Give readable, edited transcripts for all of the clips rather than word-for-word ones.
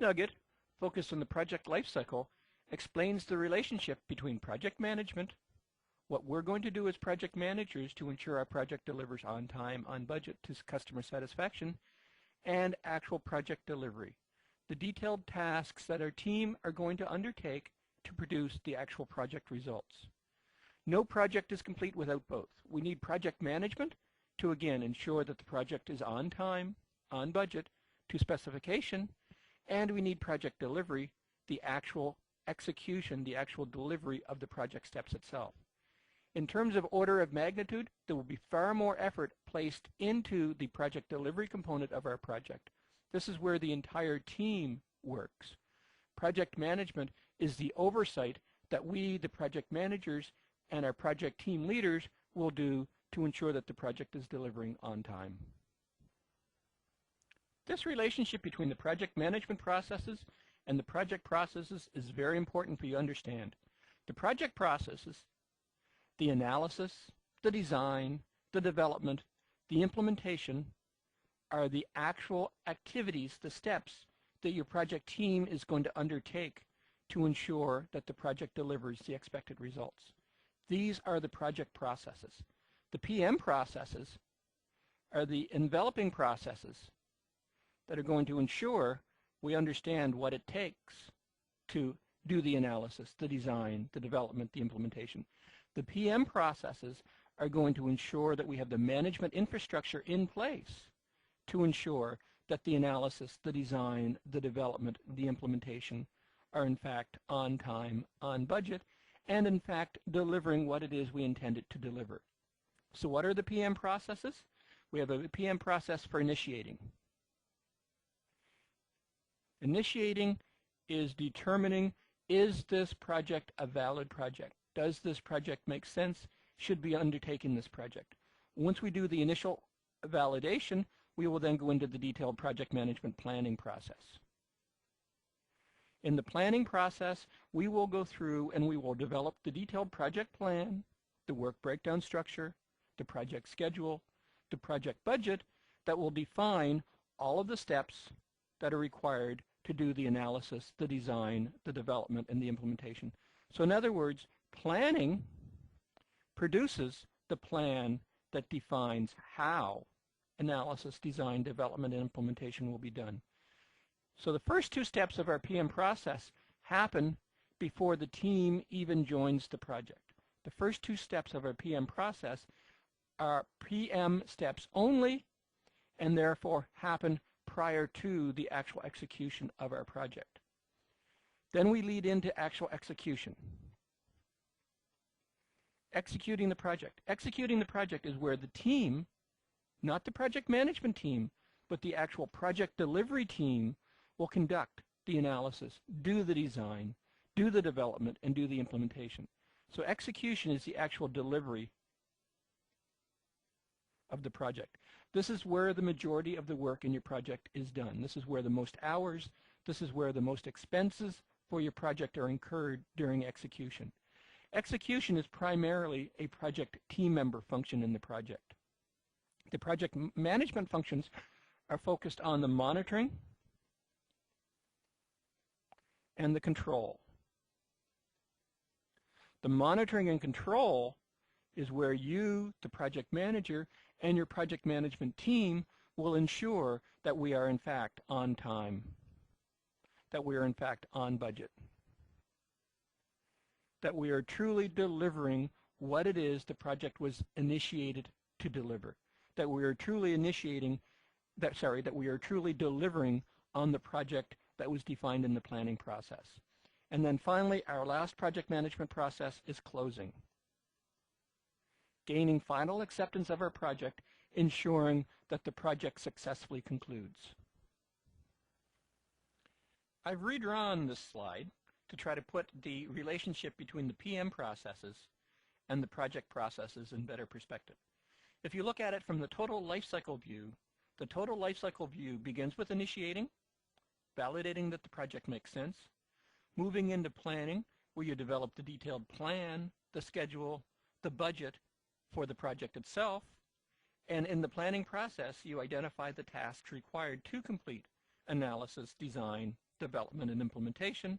nugget, focused on the project lifecycle, explains the relationship between project management, what we're going to do as project managers to ensure our project delivers on time, on budget, to customer satisfaction, and actual project delivery. The detailed tasks that our team are going to undertake to produce the actual project results. No project is complete without both. We need project management to, again, ensure that the project is on time, on budget, to specification, and we need project delivery, the actual execution, the actual delivery of the project steps itself. In terms of order of magnitude, there will be far more effort placed into the project delivery component of our project. This is where the entire team works. Project management is the oversight that we, the project managers, and our project team leaders will do to ensure that the project is delivering on time. This relationship between the project management processes and the project processes is very important for you to understand. The project processes, the analysis, the design, the development, the implementation are the actual activities, the steps that your project team is going to undertake to ensure that the project delivers the expected results. These are the project processes. The PM processes are the enveloping processes that are going to ensure we understand what it takes to do the analysis, the design, the development, the implementation. The PM processes are going to ensure that we have the management infrastructure in place to ensure that the analysis, the design, the development, the implementation are in fact on time, on budget, and in fact delivering what it is we intended to deliver. So what are the PM processes? We have a PM process for initiating. Initiating is determining, is this project a valid project? Does this project make sense? Should we undertake this project? Once we do the initial validation, we will then go into the detailed project management planning process. In the planning process, we will go through and we will develop the detailed project plan, the work breakdown structure, the project schedule, the project budget that will define all of the steps that are required to do the analysis, the design, the development, and the implementation. So in other words, planning produces the plan that defines how analysis, design, development, and implementation will be done. So the first two steps of our PM process happen before the team even joins the project. The first two steps of our PM process are PM steps only, and therefore happen prior to the actual execution of our project. Then we lead into actual execution. Executing the project. Executing the project is where the team, not the project management team, but the actual project delivery team will conduct the analysis, do the design, do the development, and do the implementation. So execution is the actual delivery of the project. This is where the majority of the work in your project is done. This is where the most hours, this is where the most expenses for your project are incurred during execution. Execution is primarily a project team member function in the project. The project management functions are focused on the monitoring and the control. The monitoring and control is where you, the project manager, and your project management team will ensure that we are in fact on time, that we are in fact on budget, that we are truly delivering what it is the project was initiated to deliver, that we are truly that we are truly delivering on the project that was defined in the planning process. And then finally, our last project management process is closing. Gaining final acceptance of our project, ensuring that the project successfully concludes. I've redrawn this slide to try to put the relationship between the PM processes and the project processes in better perspective. If you look at it from the total lifecycle view, the total lifecycle view begins with initiating, validating that the project makes sense, moving into planning, where you develop the detailed plan, the schedule, the budget for the project itself, and in the planning process, you identify the tasks required to complete analysis, design, development, and implementation.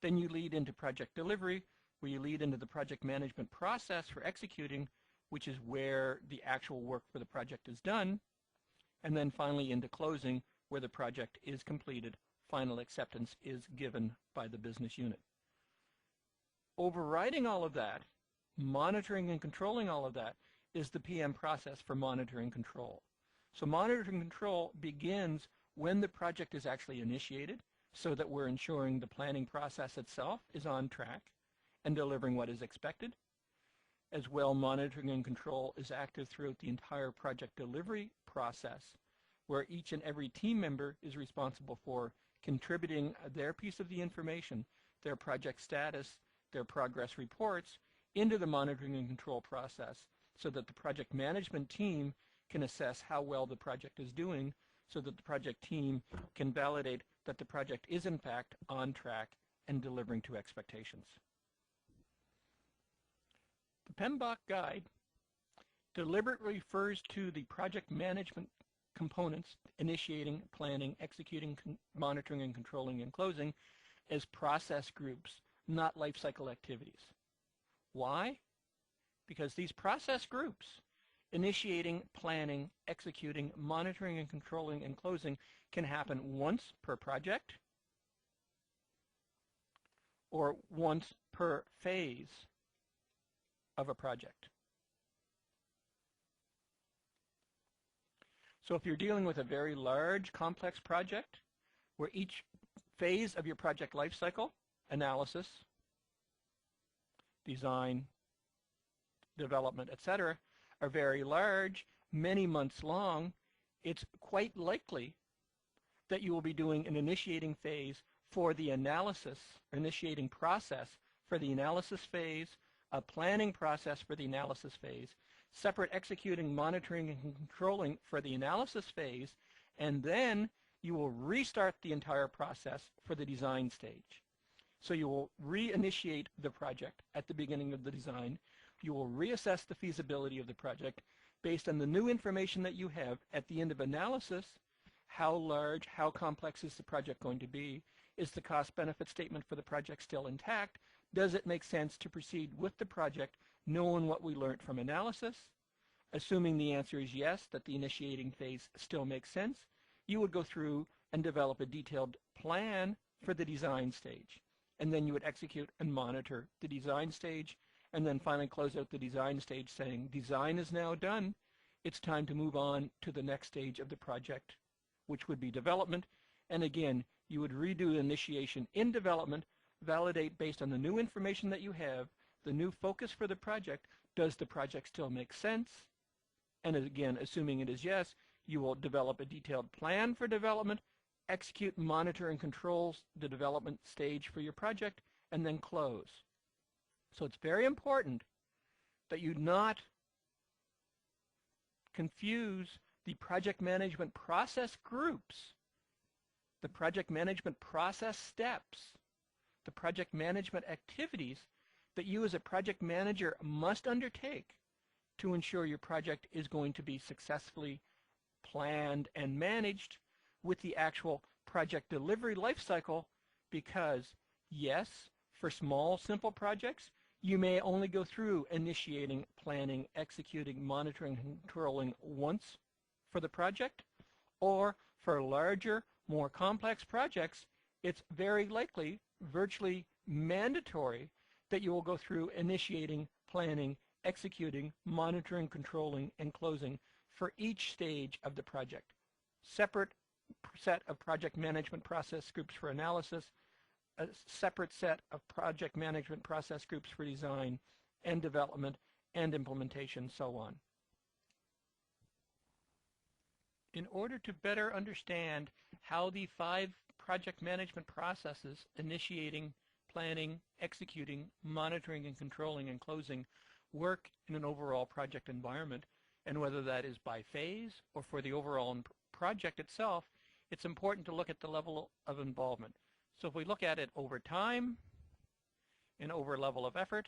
Then you lead into project delivery, where you lead into the project management process for executing, which is where the actual work for the project is done. And then finally into closing, where the project is completed, final acceptance is given by the business unit. Overriding all of that, monitoring and controlling all of that, is the PM process for monitoring control. So monitoring control begins when the project is actually initiated, so that we're ensuring the planning process itself is on track and delivering what is expected. As well, monitoring and control is active throughout the entire project delivery process, where each and every team member is responsible for contributing their piece of the information, their project status, their progress reports, into the monitoring and control process, so that the project management team can assess how well the project is doing, so that the project team can validate that the project is in fact on track and delivering to expectations. The PMBOK guide deliberately refers to the project management components, initiating, planning, executing, monitoring, and controlling, and closing, as process groups, not life cycle activities. Why? Because these process groups, initiating, planning, executing, monitoring, and controlling, and closing, can happen once per project or once per phase of a project. So if you're dealing with a very large, complex project, where each phase of your project life cycle, analysis, design, development, etc., are very large, many months long, it's quite likely that you will be doing an initiating phase for the analysis, initiating process for the analysis phase, a planning process for the analysis phase, separate executing, monitoring, and controlling for the analysis phase, and then you will restart the entire process for the design stage. So you will reinitiate the project at the beginning of the design. You will reassess the feasibility of the project based on the new information that you have at the end of analysis. How large, how complex is the project going to be? Is the cost-benefit statement for the project still intact? Does it make sense to proceed with the project knowing what we learned from analysis? Assuming the answer is yes, that the initiating phase still makes sense, you would go through and develop a detailed plan for the design stage. And then you would execute and monitor the design stage, and then finally close out the design stage saying, design is now done. It's time to move on to the next stage of the project, which would be development. And again, you would redo initiation in development, validate based on the new information that you have, the new focus for the project. Does the project still make sense? And again, assuming it is yes, you will develop a detailed plan for development, execute, monitor, and control the development stage for your project, and then close. So it's very important that you not confuse the project management process groups, the project management process steps, the project management activities that you as a project manager must undertake to ensure your project is going to be successfully planned and managed, with the actual project delivery life cycle. Because yes, for small, simple projects, you may only go through initiating, planning, executing, monitoring, and controlling once for the project, or for larger, more complex projects, it's very likely, virtually mandatory, that you will go through initiating, planning, executing, monitoring, controlling, and closing for each stage of the project. Separate set of project management process groups for analysis, a separate set of project management process groups for design and development and implementation, so on. In order to better understand how the 5 project management processes, initiating, planning, executing, monitoring, and controlling, and closing, work in an overall project environment, and whether that is by phase or for the overall project itself, it's important to look at the level of involvement. So if we look at it over time and over level of effort,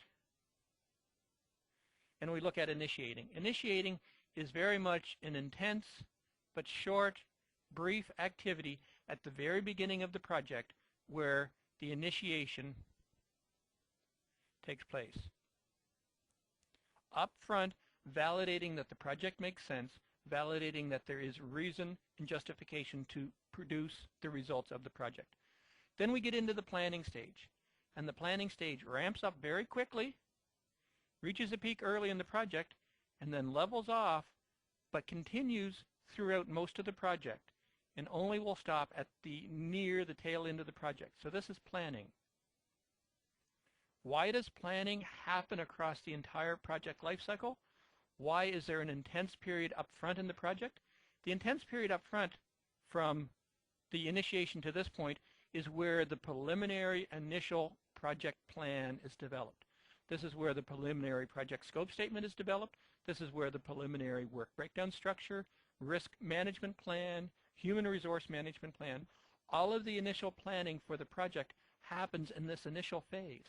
and we look at initiating. Initiating is very much an intense but short, brief activity at the very beginning of the project where the initiation takes place. Up front, validating that the project makes sense, validating that there is reason and justification to produce the results of the project. Then we get into the planning stage, and the planning stage ramps up very quickly, reaches a peak early in the project, and then levels off, but continues throughout most of the project, and only will stop at near the tail end of the project. So this is planning. Why does planning happen across the entire project lifecycle? Why is there an intense period up front in the project? The intense period up front from the initiation to this point is where the preliminary initial project plan is developed. This is where the preliminary project scope statement is developed. This is where the preliminary work breakdown structure, risk management plan, human resource management plan, all of the initial planning for the project happens in this initial phase.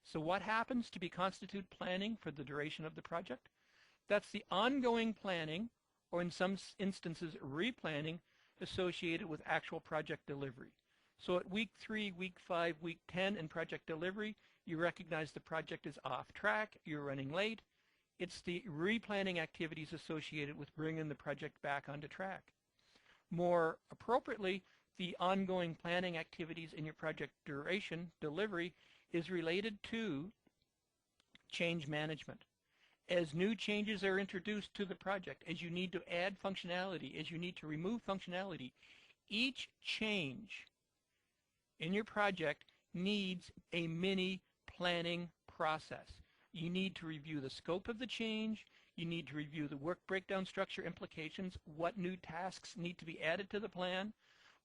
So what happens to constitute planning for the duration of the project? That's the ongoing planning, or in some instances replanning, associated with actual project delivery. So at week 3, week 5, week 10 in project delivery, you recognize the project is off track, you're running late. It's the replanning activities associated with bringing the project back onto track. More appropriately, the ongoing planning activities in your project duration delivery is related to change management. As new changes are introduced to the project, as you need to add functionality, as you need to remove functionality, each change in your project needs a mini planning process. You need to review the scope of the change, you need to review the work breakdown structure implications, what new tasks need to be added to the plan,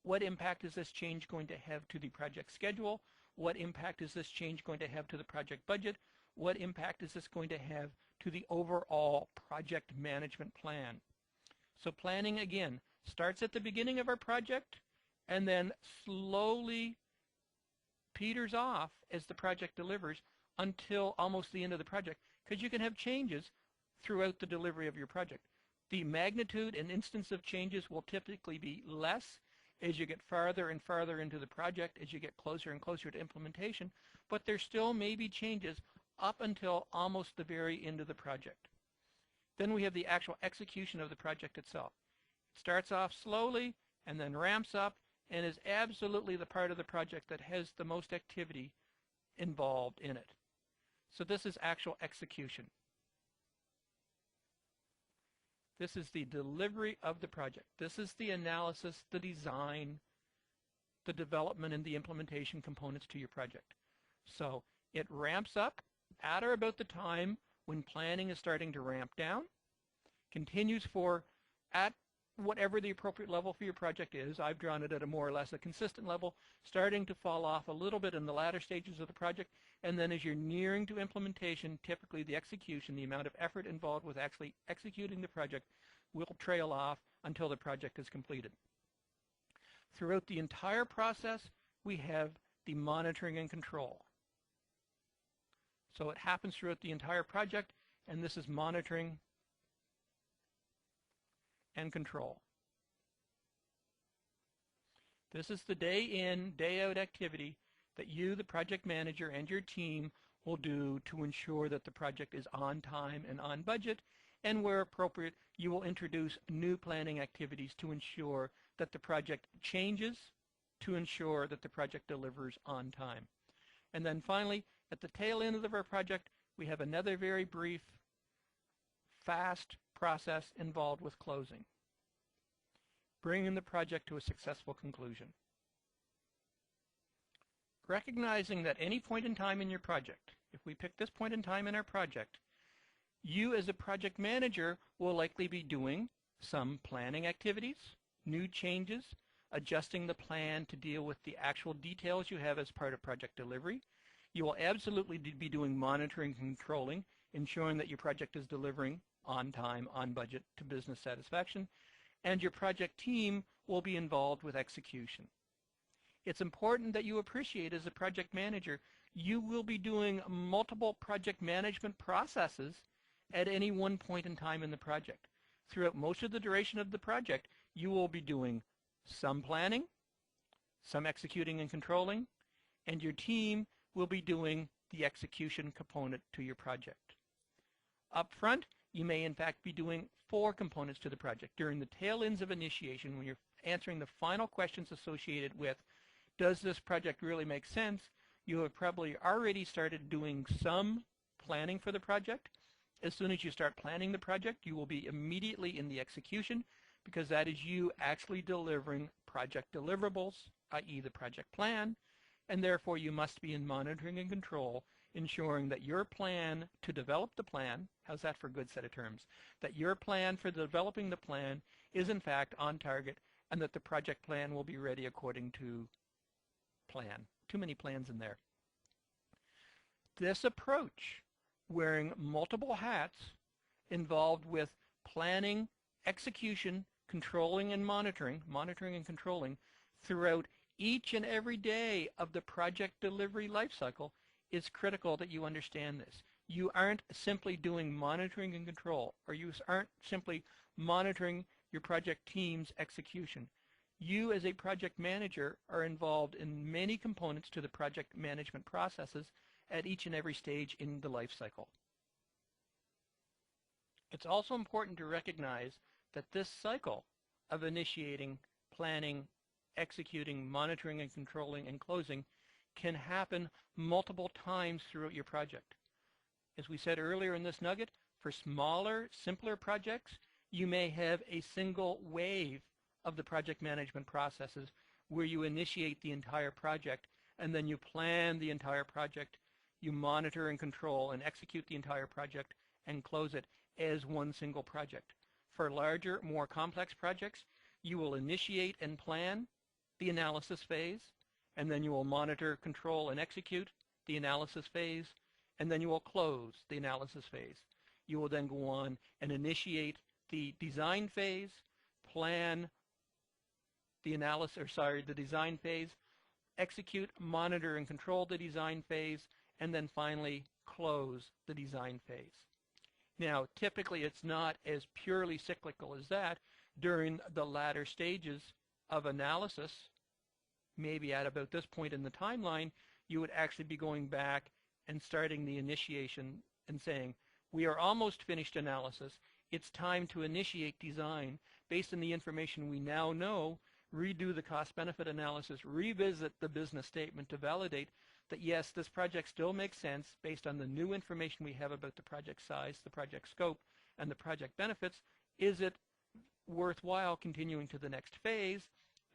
what impact is this change going to have to the project schedule, what impact is this change going to have to the project budget, what impact is this going to have to the overall project management plan. So planning, again, starts at the beginning of our project and then slowly peters off as the project delivers until almost the end of the project, because you can have changes throughout the delivery of your project. The magnitude and instance of changes will typically be less as you get farther and farther into the project, as you get closer and closer to implementation, but there still may be changes up until almost the very end of the project. Then we have the actual execution of the project itself. It starts off slowly and then ramps up and is absolutely the part of the project that has the most activity involved in it. So this is actual execution. This is the delivery of the project. This is the analysis, the design, the development, and the implementation components to your project. So it ramps up at or about the time when planning is starting to ramp down, continues for at whatever the appropriate level for your project is. I've drawn it at a more or less a consistent level, starting to fall off a little bit in the latter stages of the project, and then as you're nearing to implementation, typically the execution, the amount of effort involved with actually executing the project, will trail off until the project is completed. Throughout the entire process, we have the monitoring and control. So it happens throughout the entire project, and this is monitoring and control. This is the day in, day out activity that you, the project manager, and your team will do to ensure that the project is on time and on budget, and where appropriate, you will introduce new planning activities to ensure that the project changes, to ensure that the project delivers on time. And then finally, at the tail end of our project, we have another very brief, fast process involved with closing, bringing the project to a successful conclusion. Recognizing that any point in time in your project, if we pick this point in time in our project, you as a project manager will likely be doing some planning activities, new changes, adjusting the plan to deal with the actual details you have as part of project delivery. You will absolutely be doing monitoring and controlling, ensuring that your project is delivering on time, on budget, to business satisfaction, and your project team will be involved with execution. It's important that you appreciate, as a project manager, you will be doing multiple project management processes at any one point in time in the project. Throughout most of the duration of the project, you will be doing some planning, some executing and controlling, and your team will be doing the execution component to your project. Up front, you may in fact be doing 4 components to the project. During the tail ends of initiation, when you're answering the final questions associated with, does this project really make sense, you have probably already started doing some planning for the project. As soon as you start planning the project, you will be immediately in the execution, because that is you actually delivering project deliverables, i.e. the project plan, and therefore you must be in monitoring and control, ensuring that your plan to develop the plan, how's that for a good set of terms, that your plan for developing the plan is in fact on target, and that the project plan will be ready according to plan. Too many plans in there. This approach, wearing multiple hats, involved with planning, execution, controlling and monitoring and controlling throughout each and every day of the project delivery lifecycle, is critical that you understand this. You aren't simply doing monitoring and control, or you aren't simply monitoring your project team's execution. You as a project manager are involved in many components to the project management processes at each and every stage in the life cycle. It's also important to recognize that this cycle of initiating, planning, executing, monitoring and controlling and closing can happen multiple times throughout your project. As we said earlier in this nugget, for smaller, simpler projects, you may have a single wave of the project management processes where you initiate the entire project and then you plan the entire project, you monitor and control and execute the entire project and close it as one single project. For larger, more complex projects, you will initiate and plan the analysis phase, and then you will monitor, control, and execute the analysis phase, and then you will close the analysis phase. You will then go on and initiate the design phase, plan the the design phase, execute, monitor, and control the design phase, and then finally close the design phase. Now, typically it's not as purely cyclical as that. During the latter stages of analysis, maybe at about this point in the timeline, you would actually be going back and starting the initiation and saying, we are almost finished analysis. It's time to initiate design. Based on the information we now know, redo the cost-benefit analysis, revisit the business statement to validate that yes, this project still makes sense based on the new information we have about the project size, the project scope, and the project benefits. Is it worthwhile continuing to the next phase?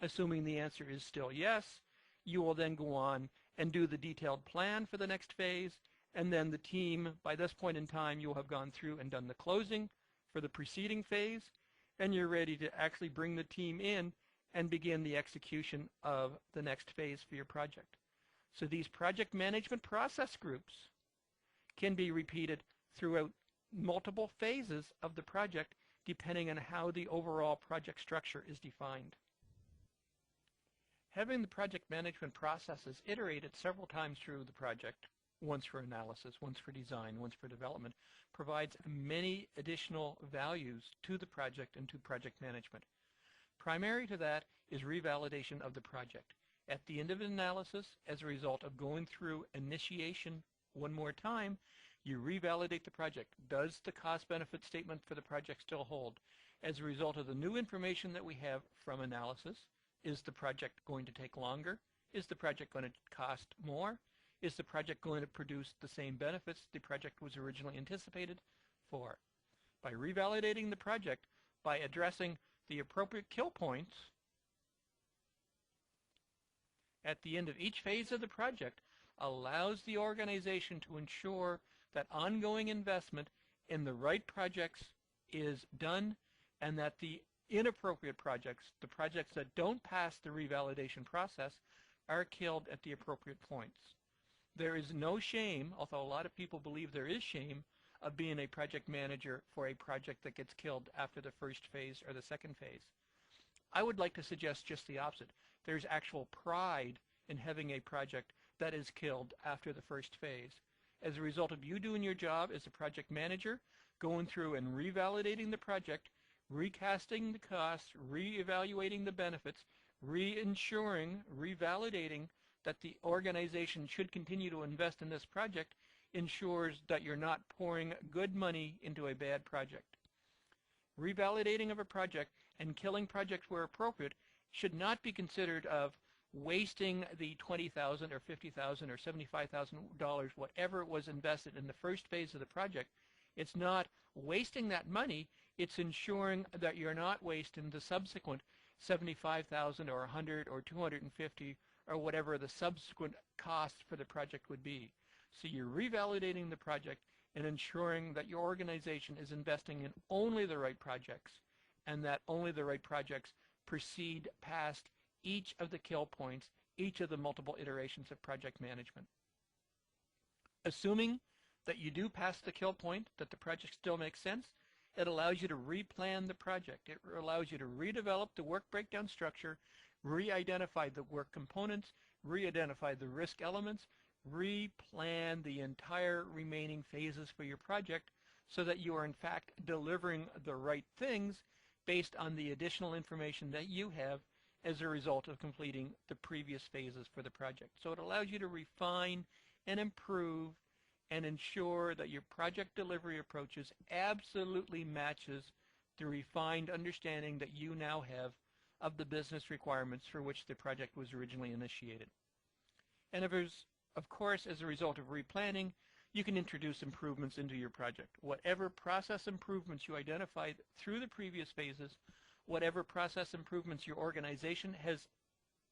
Assuming the answer is still yes, you will then go on and do the detailed plan for the next phase, and then the team, by this point in time, you'll have gone through and done the closing for the preceding phase, and you're ready to actually bring the team in and begin the execution of the next phase for your project. So these project management process groups can be repeated throughout multiple phases of the project depending on how the overall project structure is defined. Having the project management processes iterated several times through the project, once for analysis, once for design, once for development, provides many additional values to the project and to project management. Primary to that is revalidation of the project. At the end of an analysis, as a result of going through initiation one more time, you revalidate the project. Does the cost-benefit statement for the project still hold? As a result of the new information that we have from analysis, is the project going to take longer? Is the project going to cost more? Is the project going to produce the same benefits the project was originally anticipated for? By revalidating the project, by addressing the appropriate kill points at the end of each phase of the project, allows the organization to ensure that ongoing investment in the right projects is done, and that the inappropriate projects, the projects that don't pass the revalidation process, are killed at the appropriate points. There is no shame, although a lot of people believe there is shame, of being a project manager for a project that gets killed after the first phase or the second phase. I would like to suggest just the opposite. There's actual pride in having a project that is killed after the first phase. As a result of you doing your job as a project manager, going through and revalidating the project, recasting the costs, reevaluating the benefits, reinsuring, revalidating that the organization should continue to invest in this project ensures that you're not pouring good money into a bad project. Revalidating of a project and killing projects where appropriate should not be considered of wasting the $20,000 or $50,000 or $75,000, whatever was invested in the first phase of the project. It's not wasting that money, it's ensuring that you're not wasting the subsequent $75,000 or $100 or $250 or whatever the subsequent cost for the project would be. So you're revalidating the project and ensuring that your organization is investing in only the right projects and that only the right projects proceed past each of the kill points, each of the multiple iterations of project management. Assuming that you do pass the kill point, that the project still makes sense, it allows you to replan the project. It allows you to redevelop the work breakdown structure, re-identify the work components, re-identify the risk elements, replan the entire remaining phases for your project so that you are in fact delivering the right things based on the additional information that you have as a result of completing the previous phases for the project. So it allows you to refine and improve and ensure that your project delivery approaches absolutely matches the refined understanding that you now have of the business requirements for which the project was originally initiated. And of course, as a result of replanning, you can introduce improvements into your project. Whatever process improvements you identified through the previous phases, whatever process improvements your organization has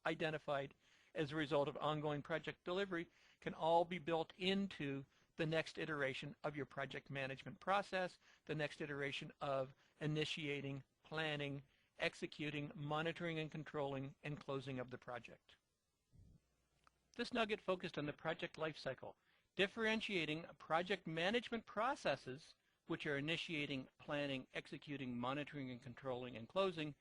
identified as a result of ongoing project delivery can all be built into the next iteration of your project management process, the next iteration of initiating, planning, executing, monitoring and controlling, and closing of the project. This nugget focused on the project lifecycle, differentiating project management processes, which are initiating, planning, executing, monitoring and controlling, and closing,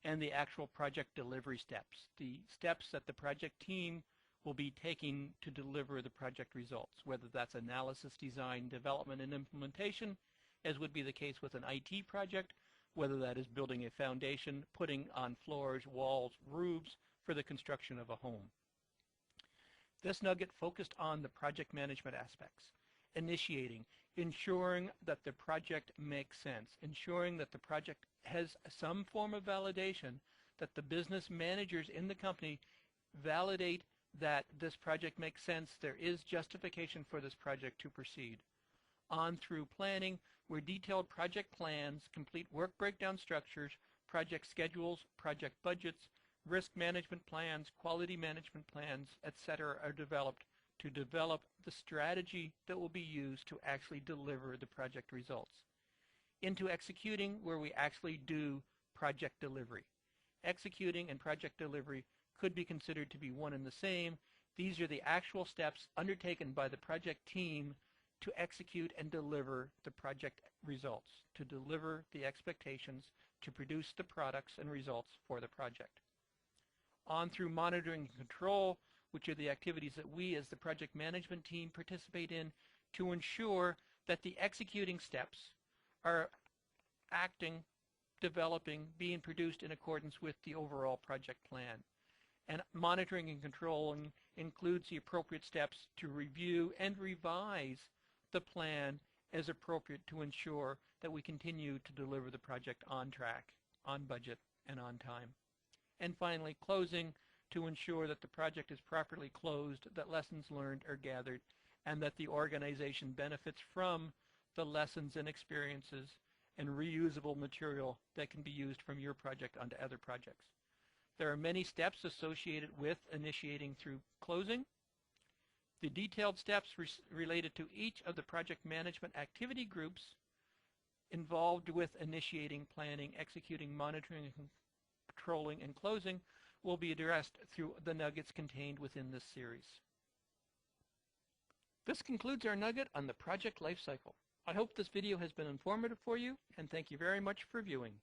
and the actual project delivery steps, the steps that the project team will be taking to deliver the project results, whether that's analysis, design, development, and implementation, as would be the case with an IT project, whether that is building a foundation, putting on floors, walls, roofs for the construction of a home. This nugget focused on the project management aspects, initiating, ensuring that the project makes sense, ensuring that the project has some form of validation, that the business managers in the company validate that this project makes sense, there is justification for this project to proceed. On through planning, where detailed project plans, complete work breakdown structures, project schedules, project budgets, risk management plans, quality management plans, etc. are developed to develop the strategy that will be used to actually deliver the project results. Into executing, where we actually do project delivery. Executing and project delivery could be considered to be one and the same. These are the actual steps undertaken by the project team to execute and deliver the project results, to deliver the expectations, to produce the products and results for the project. On through monitoring and control, which are the activities that we as the project management team participate in to ensure that the executing steps are acting, developing, being produced in accordance with the overall project plan. And monitoring and controlling includes the appropriate steps to review and revise the plan as appropriate to ensure that we continue to deliver the project on track, on budget, and on time. And finally, closing to ensure that the project is properly closed, that lessons learned are gathered, and that the organization benefits from the lessons and experiences and reusable material that can be used from your project onto other projects. There are many steps associated with initiating through closing. The detailed steps related to each of the project management activity groups involved with initiating, planning, executing, monitoring, controlling, and closing will be addressed through the nuggets contained within this series. This concludes our nugget on the project lifecycle. I hope this video has been informative for you, and thank you very much for viewing.